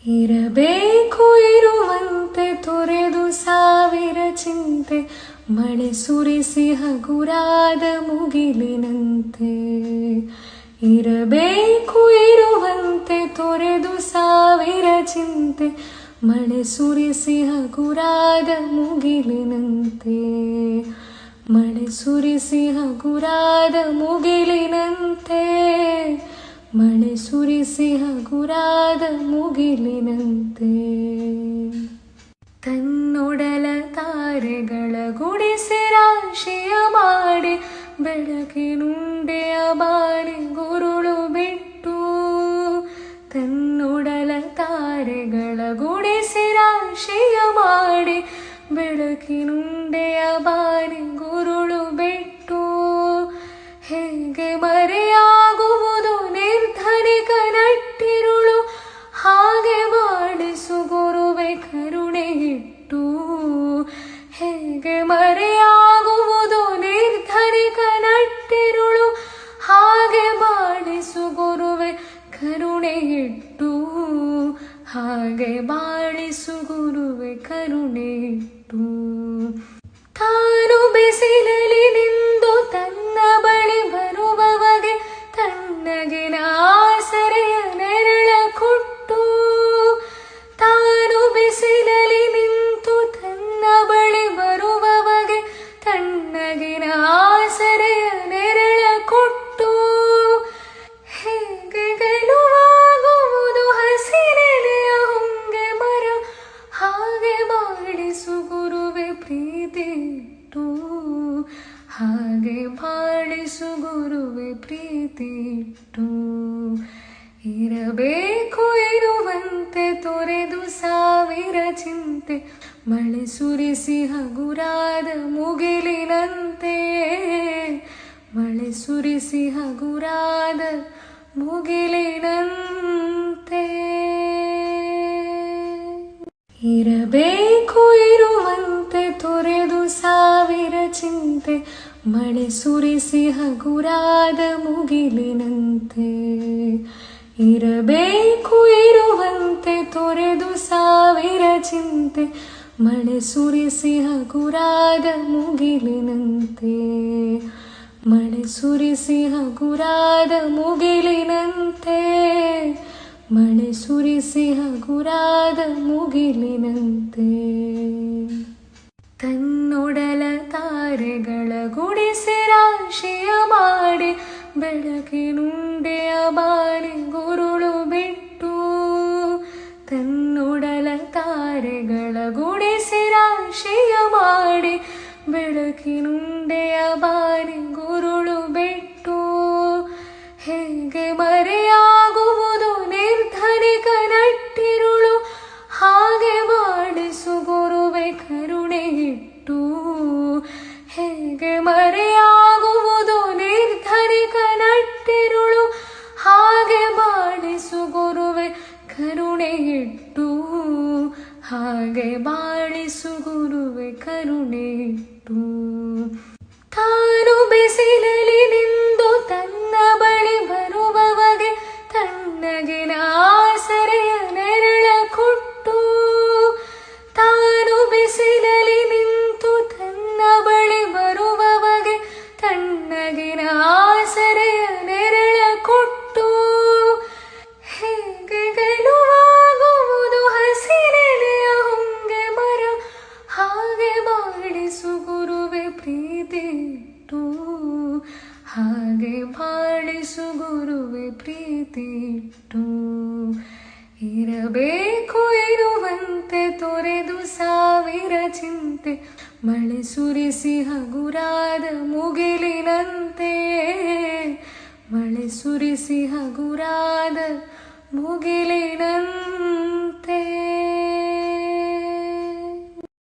ಇರಬೇಕು ಇರುವಂತೆ ತೊರೆದು ಸಾವಿರ ಚಿಂತೆ, ಮಳೆ ಸುರಿಸಿ ಹಗುರಾದ ಮುಗಿಲಿನಂತೆ. ಇರಬೇಕು ಇರುವಂತೆ ತೊರೆದು ಸಾವಿರ ಚಿಂತೆ, ಮಳೆ ಸುರಿಸಿ ಹಗುರಾದ ಮುಗಿಲಿನಂತೆ. ಮಳೆ ಸುರಿಸಿ ಹಗುರಾದ ಮುಗಿಲಿನಂತೆ, ಮಳೆ ಸುರಿಸಿ ಹಗುರಾದ ಮುಗಿಲಿನಂತೆ. ತನ್ನೊಡಲ ತಾರೆಗಳ ಗುಡಿಸಿ ರಾಶಿಯ ಮಾಡಿ, ಬೆಳಕಿನುಂಡೆಯ ಬಾರಿ ಗುರುಳು ಬಿಟ್ಟು. ತನ್ನೊಡಲ ತಾರೆಗಳ ಗುಡಿಸಿ ರಾಶಿಯ ಮಾಡಿ, ಬೆಳಕಿನುಂಡೆಯ ಬಾರಿ ಗುರುಳು ಬಿಟ್ಟು. ಹೇಗೆ ಮರೆಯಾಗುವುದು ನಿರ್ಧನಿಕ ನಟ್ಟಿರುಳು, ಹಾಗೆ ಮಾಡಿಸು ಗುರುವೆ ಕರುಣೆ ಇಟ್ಟು. ಹೇಗೆ ಮರೆಯಾಗುವುದು ನಿರ್ಧನಿಕ ನಟ್ಟಿರುಳು, ಹಾಗೆ ಬಾಳಿಸು ಗುರುವೆ ಕರುಣೆ ಇಟ್ಟು. ಹಾಗೆ ಬಾಳಿಸು ಗುರುವೆ ಕರುಣೆ ಇಟ್ಟು. ತಾನು ಬಿಸಿಲಲ್ಲಿ ನಿಂದು ತನ್ನ ಬಳಿ ಬರುವವಗೆ ತಣ್ಣಗಿನ ಆಸರೆಯ ನೆರಳ ಕೊಟ್ಟು. ತಾನು ಬಿಸಿಲಲ್ಲಿ ನಿಂತು ತನ್ನ ಬಳಿ ಬರುವವಗೆ ತಣ್ಣಗಿನ ಆಸರೆಯ ನೆರಳ ಕೊಟ್ಟು. ಹೇಗೆ ಗೆಲುವಾಗುವುದು ಹಸಿರೆಲೆಯ ಹೊಂಗೆ ಮರ, ಹಾಗೆ ಬಾಳಿಸು ಗುರುವೆ ಪ್ರೀತಿ ಇಟ್ಟು. ಹಾಗೆ ಬಾಳಿಸು ಗುರುವೆ ಪ್ರೀತಿ ಇಟ್ಟು. ಇರಬೇಕು ಇರುವಂತೆ ತೊರೆದು ಸಾವಿರ ಚಿಂತೆ, ಮಳೆ ಸುರಿಸಿ ಹಗುರಾದ ಮುಗಿಲಿನಂತೆ. ಮಳೆ ಸುರಿಸಿ ಹಗುರಾದ ಮುಗಿಲಿನಂತೆ. ಇರಬೇಕು ಇರುವಂತೆ ತೊರೆದು ಸಾವಿರ ಚಿಂತೆ, ಮಳೆ ಸುರಿಸಿ ಹಗುರಾದ ಮುಗಿಲಿನಂತೆ. ಇರಬೇಕು ಇರುವಂತೆ ತೊರೆದು ಸಾವಿರ ಚಿಂತೆ, ಮಳೆ ಸುರಿಸಿ ಹಗುರಾದ ಮುಗಿಲಿನಂತೆ. ಮಳೆ ಸುರಿಸಿ ಹಗುರಾದ ಮುಗಿಲಿನಂತೆ. ಮಳೆ ಸುರಿಸಿ ಹಗುರಾದ ಮುಗಿಲಿನಂತೆ. ತನ್ನೊಡಲ ತಾರೆಗಳ ಗುಡಿಸಿ ರಾಶಿಯ ಮಾಡಿ, ಬೆಳಕಿನುಂಡೆಯ ಬಾರಿ ಗುರುಳು ಬಿಟ್ಟು. ತನ್ನೊಡಲ ತಾರೆಗಳ ಗುಡಿಸಿ ರಾಶಿಯ ಮಾಡಿ, ಬೆಳಕಿನುಂಡೆಯ ಬಾರಿ ಗುರುಳು ಬಿಟ್ಟು. ಹೇಗೆ ಮರೆಯಾಗುವುದು ನಿರ್ಧನಿಕ ನಟ್ಟಿರುಳು, ಹಾಗೆ ಬಾಳಿಸು ಗುರುವೆ ಕರುಣೆ ಇಟ್ಟು. ಹೇಗೆ ಮರೆಯಾಗುವುದು ನಿರ್ಧನಿಕ ನಟ್ಟಿರುಳು, ಹಾಗೆ ಬಾಳಿಸು ಗುರುವೆ ಕರುಣೆ ಇಟ್ಟು. ಹಾಗೆ ಬಾಳಿಸು ಗುರುವೆ ಕರುಣೆ ಇಟ್ಟು. ತಾನು ಬಿಸಿಲಲ್ಲಿ ನಿಂದು ತನ್ನ ಬಳಿ ಬರುವವಗೆ ತಣ್ಣಗಿನ ಆಸರೆಯ ನೆರಳ ಕೊಟ್ಟು. ತಾನು ಬಿಸಿಲಲ್ಲಿ ನಿಂತು ತನ್ನ ಬಳಿ ಬರುವವಗೆ ತಣ್ಣಗಿನ ಆಸರೆಯ ನೆರಳ ಕೊಟ್ಟು. ಹೇಗೆ ಗೆಲುವಾಗುವುದು ಹಸಿರೆಲೆಯ ಹೊಂಗೆ ಮರ, ಹಾಗೆ ಬಾಳಿಸು ಗುರುವೆ ಪ್ರೀತಿ ಇಟ್ಟು. ಹಾಗೆ ಬಾಳಿಸು ಗುರುವೆ ಪ್ರೀತಿ ಇಟ್ಟು. ಇರಬೇಕು ಇರುವಂತೆ ತೊರೆದು ಸಾವಿರ ಚಿಂತೆ, ಮಳೆ ಸುರಿಸಿ ಹಗುರಾದ ಮುಗಿಲಿನಂತೆ. ಮಳೆ ಸುರಿಸಿ ಹಗುರಾದ ಮುಗಿಲಿನಂತೆ.